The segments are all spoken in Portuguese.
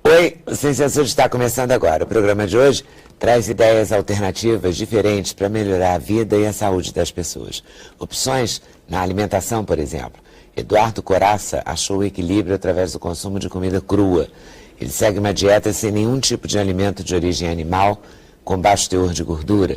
Oi, o Sem Censura está começando agora. O programa de hoje traz ideias alternativas diferentes para melhorar a vida e a saúde das pessoas. Opções na alimentação, por exemplo. Eduardo Coraça achou o equilíbrio através do consumo de comida crua. Ele segue uma dieta sem nenhum tipo de alimento de origem animal, com baixo teor de gordura.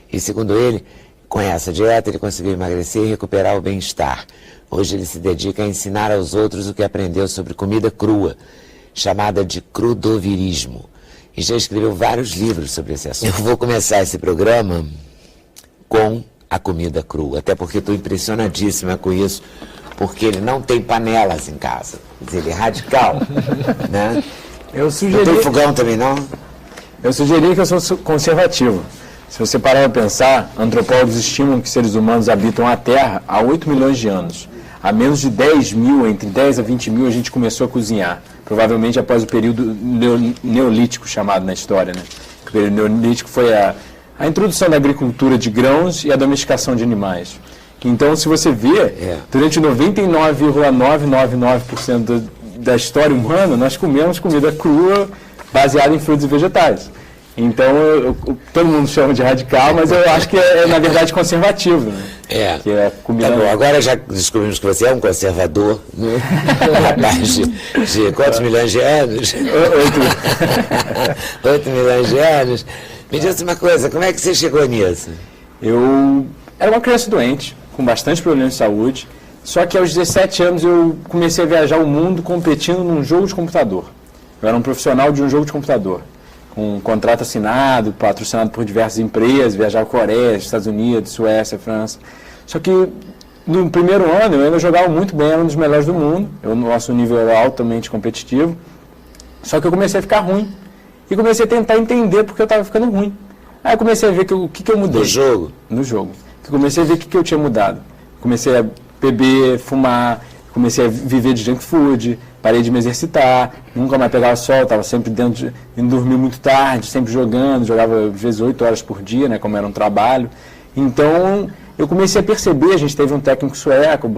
E, segundo ele, com essa dieta ele conseguiu emagrecer e recuperar o bem-estar. Hoje ele se dedica a ensinar aos outros o que aprendeu sobre comida crua, chamada de crudovirismo. E já escreveu vários livros sobre esse assunto. Eu vou começar esse programa com a comida crua, até porque estou impressionadíssima com isso, porque ele não tem panelas em casa. Quer dizer, ele é radical, né? Não tem fogão também, não? Eu sugeri que eu sou conservativo. Se você parar para pensar, antropólogos estimam que seres humanos habitam a Terra há 8 milhões de anos. Há menos de 10 mil, entre 10 a 20 mil, a gente começou a cozinhar. Provavelmente após o período neolítico chamado na história, né? O período neolítico foi a introdução da agricultura de grãos e a domesticação de animais. Então, se você vê, durante 99,999% da história humana, nós comemos comida crua baseada em frutos e vegetais. Então, todo mundo chama de radical, mas eu acho que é na verdade, conservativo. Né? Que é comida... Tá bom, agora já descobrimos que você é um conservador, né? Rapaz de quantos milhões de anos? 8 milhões de anos. Me diz uma coisa, como é que você chegou nisso? Eu era uma criança doente, com bastante problemas de saúde, só que aos 17 anos eu comecei a viajar o mundo competindo num jogo de computador. Eu era um profissional de um jogo de computador, com um contrato assinado, patrocinado por diversas empresas, viajava Coreia, Estados Unidos, Suécia, França. Só que no primeiro ano eu ainda jogava muito bem, era um dos melhores do mundo, o nosso nível era altamente competitivo, só que eu comecei a ficar ruim. E comecei a tentar entender porque eu estava ficando ruim. Aí eu comecei a ver o que eu mudei. No jogo? No jogo. Eu comecei a ver o que eu tinha mudado. Comecei a beber, fumar, comecei a viver de junk food, parei de me exercitar, nunca mais pegava sol, estava sempre indo dormir muito tarde, sempre jogava às vezes 8 horas por dia, né, como era um trabalho. Então, eu comecei a perceber, a gente teve um técnico sueco,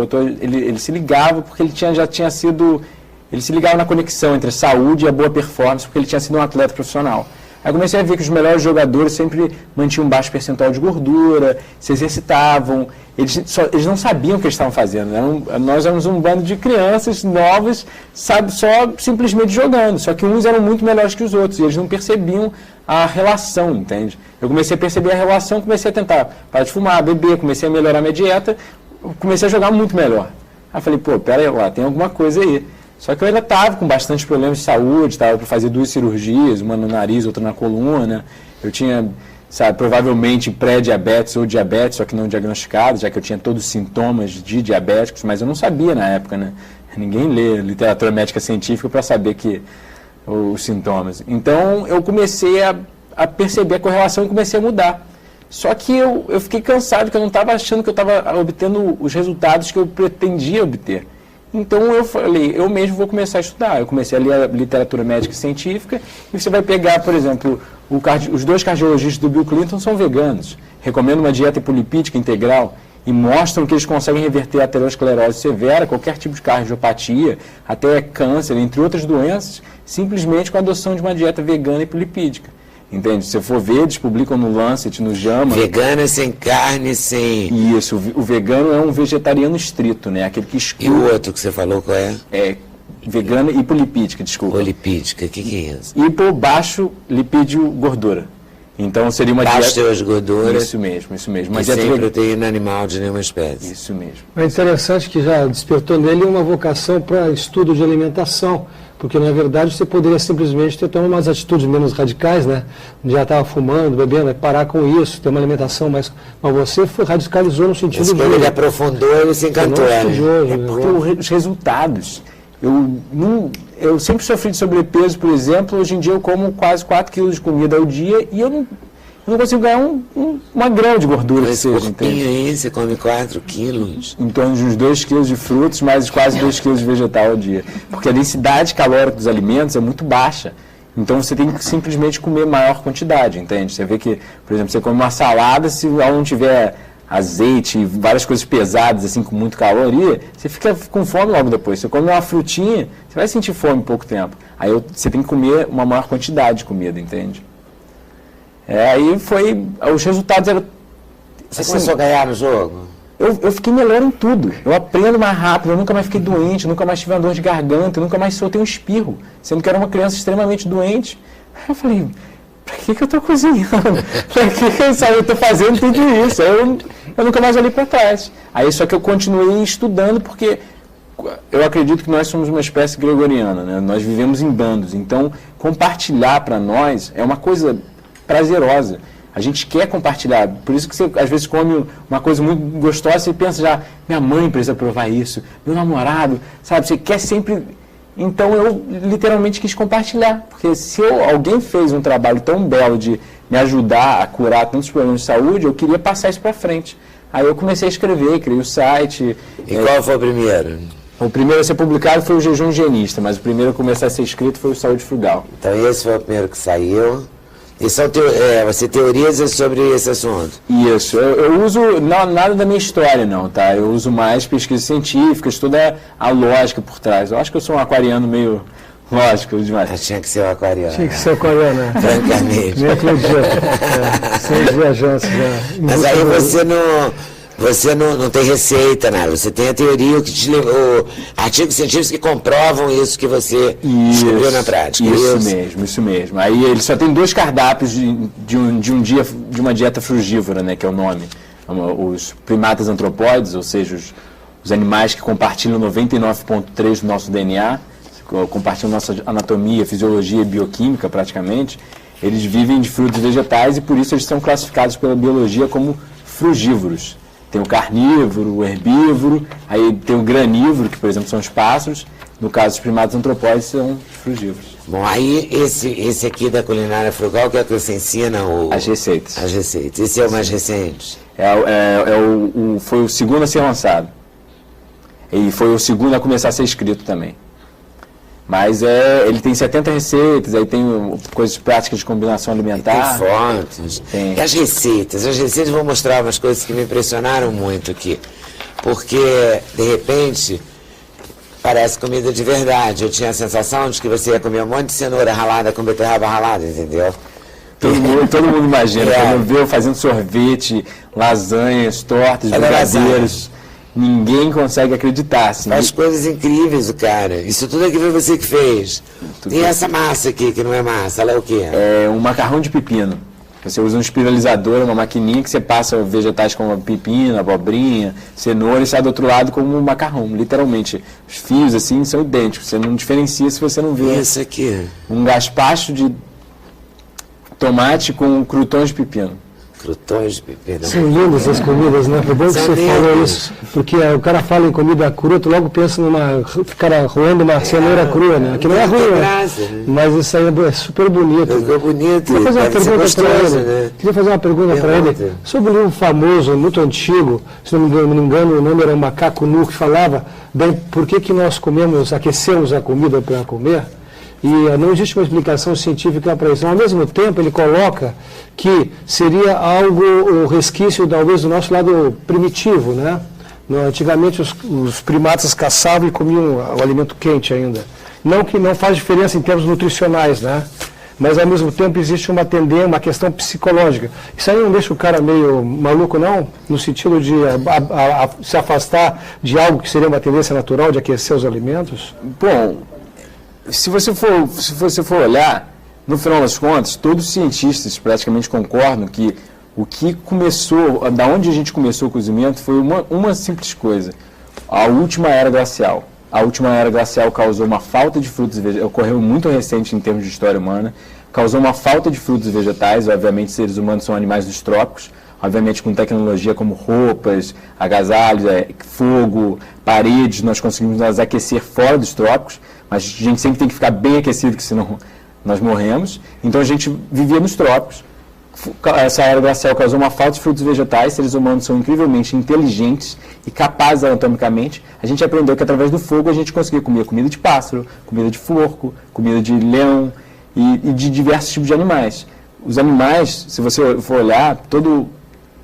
ele se ligava porque ele se ligava na conexão entre a saúde e a boa performance, porque ele tinha sido um atleta profissional. Aí comecei a ver que os melhores jogadores sempre mantinham um baixo percentual de gordura, se exercitavam, eles não sabiam o que eles estavam fazendo. Nós éramos um bando de crianças novas, só simplesmente jogando, só que uns eram muito melhores que os outros, e eles não percebiam a relação, entende? Eu comecei a perceber a relação, comecei a tentar parar de fumar, beber, comecei a melhorar a minha dieta, comecei a jogar muito melhor. Aí falei, pera aí, lá, tem alguma coisa aí. Só que eu ainda estava com bastante problemas de saúde, estava para fazer 2 cirurgias, uma no nariz, outra na coluna. Eu tinha, provavelmente pré-diabetes ou diabetes, só que não diagnosticado, já que eu tinha todos os sintomas de diabéticos, mas eu não sabia na época, né? Ninguém lê literatura médica científica para saber os sintomas. Então, eu comecei a perceber a correlação e comecei a mudar. Só que eu fiquei cansado, que eu não estava achando que eu estava obtendo os resultados que eu pretendia obter. Então eu falei, eu mesmo vou começar a estudar. Eu comecei a ler a literatura médica e científica, e você vai pegar, por exemplo, os 2 cardiologistas do Bill Clinton são veganos, recomendam uma dieta hipolipídica integral e mostram que eles conseguem reverter a aterosclerose severa, qualquer tipo de cardiopatia, até câncer, entre outras doenças, simplesmente com a adoção de uma dieta vegana hipolipídica. Entende? Se você for ver, eles publicam no Lancet, no JAMA... Vegana sem carne, sem... Isso, o vegano é um vegetariano estrito, né? Aquele que exclui... E o outro que você falou, qual é? É vegana hipolipídica, desculpa. Hipolipídica, o que é isso? Hipo, baixo, lipídio, gordura. Então seria uma baixo teor de gordura. Isso mesmo. E sem proteína animal de nenhuma espécie. Isso mesmo. É interessante que já despertou nele uma vocação para estudo de alimentação, porque na verdade você poderia simplesmente ter tomado umas atitudes menos radicais, né? Já estava fumando, bebendo, parar com isso, ter uma alimentação mais... Mas você radicalizou no sentido de... Quando ele aprofundou, ele se encantou. Porque os resultados... Eu sempre sofri de sobrepeso, por exemplo, hoje em dia eu como quase 4 quilos de comida ao dia e eu não consigo ganhar uma grama de gordura. Esse corpinho aí, você come 4 quilos? Em torno de uns 2 quilos de frutos, mais quase 2 quilos de vegetal ao dia. Porque a densidade calórica dos alimentos é muito baixa. Então você tem que simplesmente comer maior quantidade, entende? Você vê que, por exemplo, você come uma salada, se ela não tiver azeite, várias coisas pesadas, assim, com muita caloria, você fica com fome logo depois. Você come uma frutinha, você vai sentir fome em pouco tempo. Aí você tem que comer uma maior quantidade de comida, entende? Aí os resultados eram... Você assim, começou a ganhar no jogo? Eu fiquei melhor em tudo. Eu aprendo mais rápido, eu nunca mais fiquei doente, eu nunca mais tive uma dor de garganta, eu nunca mais soltei um espirro, sendo que eu era uma criança extremamente doente. Aí eu falei, pra que eu estou cozinhando? Pra que eu estou fazendo tudo isso? Eu nunca mais olhei para trás. Aí só que eu continuei estudando, porque eu acredito que nós somos uma espécie gregoriana, né? Nós vivemos em bandos, então compartilhar para nós é uma coisa prazerosa. A gente quer compartilhar, por isso que você às vezes come uma coisa muito gostosa e pensa já, minha mãe precisa provar isso, meu namorado, sabe, você quer sempre... Então eu literalmente quis compartilhar, porque se alguém fez um trabalho tão belo de me ajudar a curar tantos problemas de saúde, eu queria passar isso para frente. Aí eu comecei a escrever, criei o site. E qual foi o primeiro? O primeiro a ser publicado foi o Jejum Higienista, mas o primeiro a começar a ser escrito foi o Saúde Frugal. Então esse foi o primeiro que saiu. E você teoriza sobre esse assunto? Isso. Eu uso nada da minha história, não, tá? Eu uso mais pesquisas científicas, toda a lógica por trás. Eu acho que eu sou um aquariano meio lógico demais. Tinha que ser um aquariano. Tinha que ser aquariano, né? Francamente. Nem acredito. Sem viajantes já. Mas aí você não tem receita, nada. Você tem a teoria, o que te levou, artigos científicos que comprovam isso que você descobriu na prática. Isso mesmo. Aí ele só tem 2 cardápios de uma dieta frugívora, né, que é o nome. Os primatas antropóides, ou seja, os animais que compartilham 99,3% do nosso DNA, compartilham nossa anatomia, fisiologia e bioquímica praticamente, eles vivem de frutos e vegetais e por isso eles são classificados pela biologia como frugívoros. Tem o carnívoro, o herbívoro, aí tem o granívoro, que por exemplo são os pássaros, no caso dos primatas antropóides são frugívoros. Bom, aí esse aqui da culinária frugal, que é o que você ensina? As receitas. As receitas. Esse é o mais recente? Foi o segundo a ser lançado. E foi o segundo a começar a ser escrito também. Mas ele tem 70 receitas, aí tem coisas práticas de combinação alimentar. Tem fotos. E as receitas? As receitas vão mostrar umas coisas que me impressionaram muito aqui. Porque, de repente, parece comida de verdade. Eu tinha a sensação de que você ia comer um monte de cenoura ralada com beterraba ralada, entendeu? Todo mundo imagina, quando vê eu fazendo sorvete, lasanhas, tortas, brigadeiros. Ninguém consegue acreditar. Assim. Faz coisas incríveis o cara. Isso tudo aqui foi você que fez. E essa massa aqui, que não é massa, ela é o quê? É um macarrão de pepino. Você usa um espiralizador, uma maquininha que você passa vegetais como pepino, abobrinha, cenoura e sai do outro lado como um macarrão. Literalmente. Os fios assim são idênticos. Você não diferencia se você não vê. Isso aqui. Um gaspacho de tomate com crutons de pepino. Crutons de pepino. São lindas as comidas, né? Foi bom que você falou isso, porque o cara fala em comida crua, tu logo pensa numa cara roendo uma cenoura crua, né? Que não é ruim, né? Mas isso aí é super bonito. Ficou bonito. Queria fazer uma pergunta para ele. Né? Queria fazer uma pergunta para ele sobre um livro famoso, muito antigo, se não me engano, o nome era Macaco Nu, que falava bem por que nós aquecemos a comida para comer. E não existe uma explicação científica para isso. Ao mesmo tempo, ele coloca que seria algo, o resquício, talvez, do nosso lado primitivo, né? Antigamente, os primatas caçavam e comiam o alimento quente ainda. Não que não faz diferença em termos nutricionais, né? Mas, ao mesmo tempo, existe uma tendência, uma questão psicológica. Isso aí não deixa o cara meio maluco, não? No sentido de se afastar de algo que seria uma tendência natural de aquecer os alimentos? Bom... Se você for olhar, no final das contas, todos os cientistas praticamente concordam que o que começou, da onde a gente começou o cozimento, foi uma simples coisa: a última era glacial. A última era glacial causou uma falta de frutos e vegetais, ocorreu muito recente em termos de história humana, causou uma falta de frutos e vegetais. Obviamente, seres humanos são animais dos trópicos, obviamente com tecnologia como roupas, agasalhos, fogo, paredes, nós conseguimos nos aquecer fora dos trópicos, mas a gente sempre tem que ficar bem aquecido, porque senão nós morremos. Então a gente vivia nos trópicos. Essa era glacial causou uma falta de frutos vegetais. Seres humanos são incrivelmente inteligentes e capazes anatomicamente. A gente aprendeu que através do fogo a gente conseguia comer comida de pássaro, comida de porco, comida de leão e de diversos tipos de animais. Os animais, se você for olhar,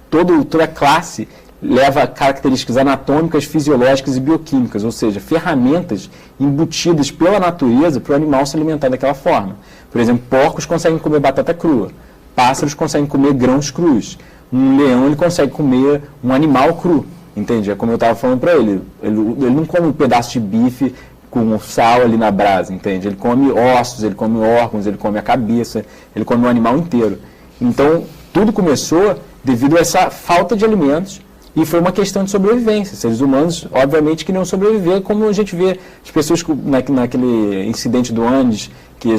toda classe leva características anatômicas, fisiológicas e bioquímicas, ou seja, ferramentas embutidas pela natureza para o animal se alimentar daquela forma. Por exemplo, porcos conseguem comer batata crua, pássaros conseguem comer grãos crus, um leão ele consegue comer um animal cru, entende? É como eu estava falando para ele, ele não come um pedaço de bife com sal ali na brasa, entende? Ele come ossos, ele come órgãos, ele come a cabeça, ele come o animal inteiro. Então, tudo começou devido a essa falta de alimentos e foi uma questão de sobrevivência. Seres humanos, obviamente, queriam sobreviver, como a gente vê as pessoas naquele incidente do Andes, que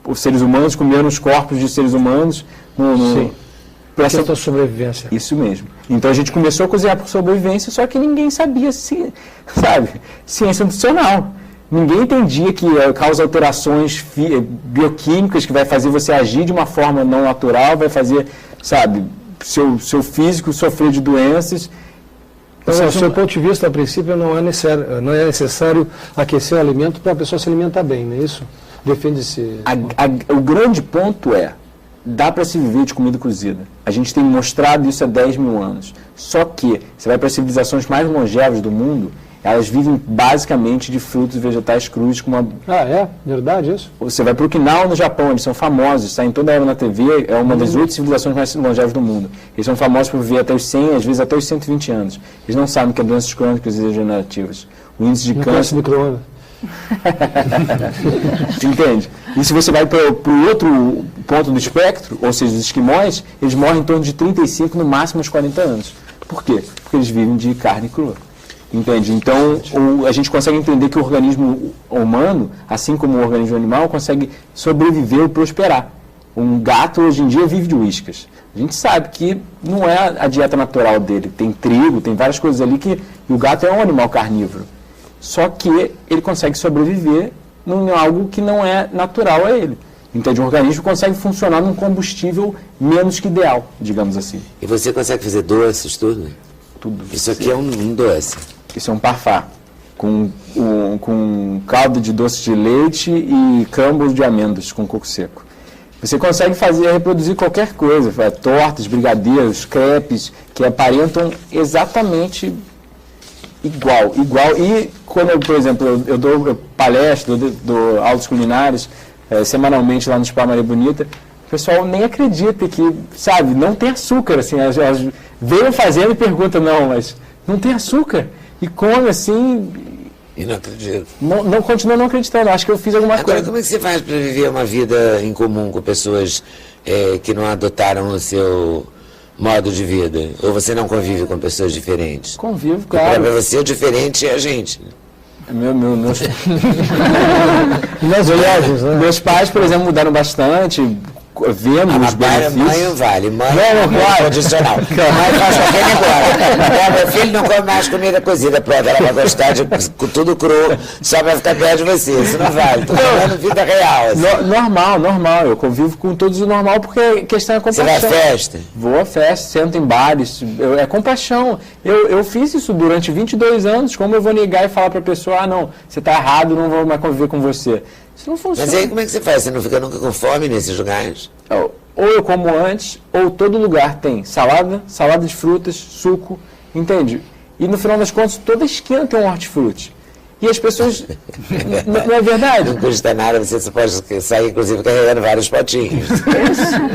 os seres humanos comeram os corpos de seres humanos. Sim, por essa sobrevivência. Isso mesmo. Então a gente começou a cozinhar por sobrevivência, só que ninguém sabia, sabe, ciência nutricional. Ninguém entendia que causa alterações bioquímicas que vai fazer você agir de uma forma não natural, vai fazer, sabe, seu físico sofrer de doenças. Então, do seu ponto de vista, a princípio, não é necessário aquecer o alimento para a pessoa se alimentar bem, não é isso? Defende-se... O grande ponto dá para se viver de comida cozida. A gente tem mostrado isso há 10 mil anos. Só que, você vai para as civilizações mais longevas do mundo, elas vivem basicamente de frutos e vegetais crus com uma... Ah, é? Verdade isso? Você vai para o Okinawa, no Japão, eles são famosos, saem toda hora na TV, é uma das 8 civilizações mais longevas do mundo. Eles são famosos por viver até os 100, às vezes até os 120 anos. Eles não sabem que é doenças crônicas e degenerativas. O índice de câncer... micro-ondas. Entende? E se você vai para o outro ponto do espectro, ou seja, os esquimós, eles morrem em torno de 35, no máximo uns 40 anos. Por quê? Porque eles vivem de carne crua. Entende? Então, a gente consegue entender que o organismo humano, assim como o organismo animal, consegue sobreviver ou prosperar. Um gato, hoje em dia, vive de uíscas. A gente sabe que não é a dieta natural dele. Tem trigo, tem várias coisas ali que... E o gato é um animal carnívoro. Só que ele consegue sobreviver em algo que não é natural a ele. Entende? O organismo consegue funcionar num combustível menos que ideal, digamos assim. E você consegue fazer doces, tudo? Tudo. Isso aqui é um doce. Isso é um parfait, com caldo de doce de leite e crumble de amêndoas com coco seco. Você consegue reproduzir qualquer coisa, tortas, brigadeiros, crepes, que aparentam exatamente igual. E quando, por exemplo, eu dou palestra, dou aulas culinárias semanalmente lá no Spa Maria Bonita, o pessoal nem acredita que, sabe, não tem açúcar, assim, elas veem fazendo e perguntam, não, mas não tem açúcar. E come assim... E não acredito. Não continua não acreditando. Acho que eu fiz alguma coisa. Agora, como é que você faz para viver uma vida em comum com pessoas que não adotaram o seu modo de vida? Ou você não convive com pessoas diferentes? Convivo, claro. Para você, o diferente é a gente. Meus Meus pais, por exemplo, mudaram bastante. Vendo os benefícios. Mãe não vale, mãe é condicional. Mãe faz qualquer negócio. Meu filho não come mais comida cozida, pronto, ela vai gostar de tudo cru, só vai ficar perto de você. Isso não vale, estou falando vida real. Assim. Normal, eu convivo com todos o normal porque a questão é compaixão. Você vai à festa? Vou à festa, sento em bares, é compaixão. Eu fiz isso durante 22 anos, como eu vou negar e falar para a pessoa, não, você está errado, não vou mais conviver com você. Isso não funciona. Mas aí como é que você faz? Você não fica nunca com fome nesses lugares? Ou eu como antes, ou todo lugar tem salada de frutas, suco, entende? E no final das contas, toda esquina tem um hortifruti. E as pessoas... não é verdade? Não custa nada, você só pode sair, inclusive, carregando vários potinhos.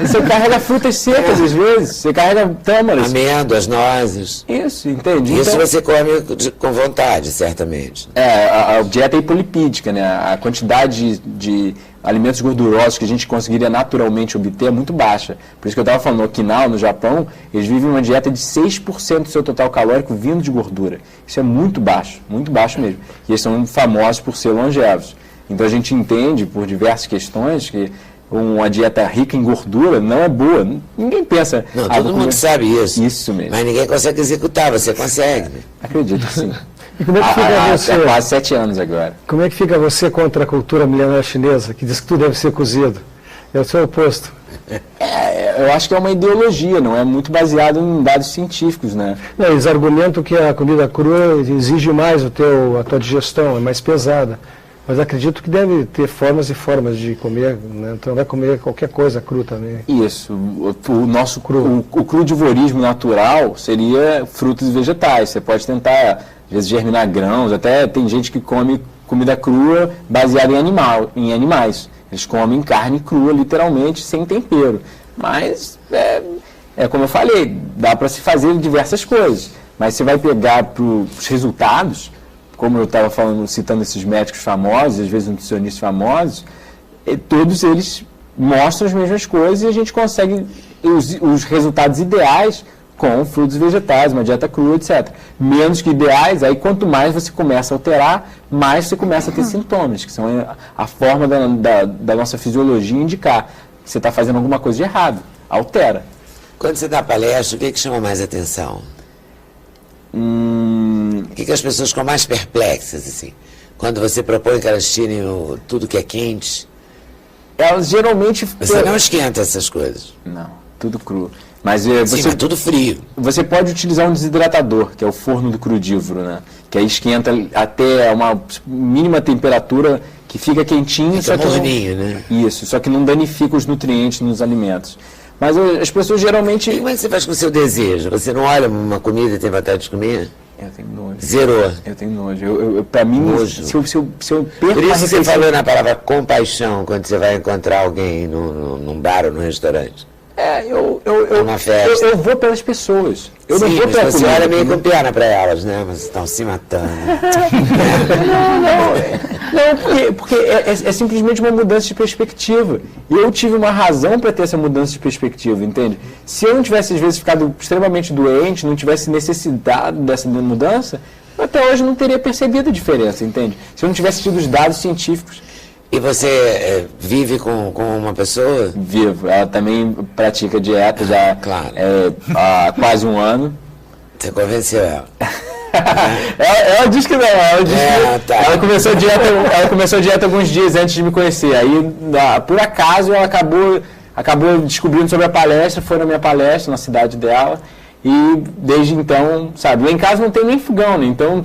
Você carrega frutas secas, às vezes. Você carrega tâmaras. Amêndoas, nozes. Isso, entende? Isso então, você come com vontade, certamente. A dieta é hipolipídica, né? A quantidade de alimentos gordurosos que a gente conseguiria naturalmente obter é muito baixa. Por isso que eu estava falando, no Okinawa, no Japão, eles vivem uma dieta de 6% do seu total calórico vindo de gordura. Isso é muito baixo mesmo. E eles são famosos por ser longevos. Então a gente entende, por diversas questões, que uma dieta rica em gordura não é boa. Ninguém pensa... Não, todo mundo sabe isso. Isso mesmo. Mas ninguém consegue executar, você consegue, né? Acredito que sim. E como é que fica você? Há quase 7 anos agora. Como é que fica você contra a cultura milenar chinesa, que diz que tudo deve ser cozido? É o seu oposto. Eu acho que é uma ideologia, não é muito baseado em dados científicos, né? Não, eles argumentam que a comida crua exige mais a tua digestão, é mais pesada. Mas acredito que deve ter formas e formas de comer, né? Então vai comer qualquer coisa cru também. Isso. O nosso o crudivorismo natural seria frutos e vegetais. Você pode tentar, às vezes, germinar grãos. Até tem gente que come comida crua baseada em animais. Eles comem carne crua, literalmente, sem tempero. Mas, é como eu falei, dá para se fazer diversas coisas. Mas você vai pegar para os resultados, como eu estava falando, citando esses médicos famosos, às vezes nutricionistas famosos, todos eles mostram as mesmas coisas e a gente consegue os resultados ideais com frutos e vegetais, uma dieta crua, etc. Menos que ideais, aí quanto mais você começa a alterar, mais você começa a ter sintomas, que são a forma da nossa fisiologia indicar que você está fazendo alguma coisa de errado. Altera. Quando você dá palestra, o que chama mais atenção? O que as pessoas ficam mais perplexas, assim? Quando você propõe que elas tirem tudo que é quente? Elas geralmente... Você não esquenta essas coisas. Não, tudo cru. Mas Sim, mas tudo frio. Você pode utilizar um desidratador, que é o forno do crudívoro, né? Que aí esquenta até uma mínima temperatura que fica quentinho. Fica morninho, né? Isso, só que não danifica os nutrientes nos alimentos. Mas as pessoas geralmente... E como é que você faz com o seu desejo? Você não olha uma comida e tem vontade de comer? Eu tenho nojo. Zerou. Eu tenho nojo. Pra mim, Nojo. se eu perco Por uma isso você refeição... falou na palavra compaixão quando você vai encontrar alguém num bar ou num restaurante. Uma festa. Eu vou pelas pessoas. Eu Sim, não vou mas pela você comida. olha meio com pena para elas, né? Mas estão se matando. Não, porque é simplesmente uma mudança de perspectiva. E eu tive uma razão para ter essa mudança de perspectiva, entende? Se eu não tivesse, às vezes, ficado extremamente doente, não tivesse necessitado dessa mudança, eu até hoje não teria percebido a diferença, entende? Se eu não tivesse tido os dados científicos. E você vive com uma pessoa? Vivo. Ela também pratica dieta já Claro. Há quase um ano. Você convenceu ela? Ela diz que não. Ela começou a dieta alguns dias antes de me conhecer. Aí, por acaso, ela acabou descobrindo sobre a palestra, foi na minha palestra, na cidade dela. E desde então, sabe, lá em casa não tem nem fogão, né? Então não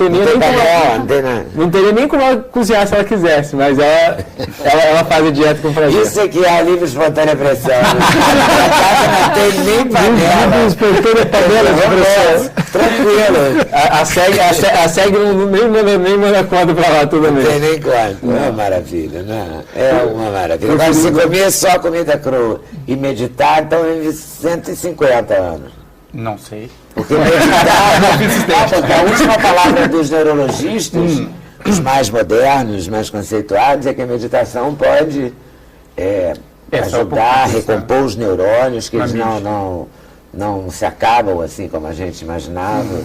teria nem como ela cozinhar se ela quisesse, mas ela faz a dieta com prazer. Isso aqui é a livre espontânea pressão. Na casa não tem nem panela. Livre espontânea panela de pressão. Tranquilo. A SEG nem manda conta pra lá tudo Não mesmo. tem nem quanto. É uma maravilha, né? É uma maravilha. Agora, se comer só comida crua e meditar, então vive 150 anos. Não sei. Porque meditar, porque a última palavra dos neurologistas, os mais modernos, mais conceituados, é que a meditação pode ajudar a recompor os neurônios, que eles não se acabam assim como a gente imaginava.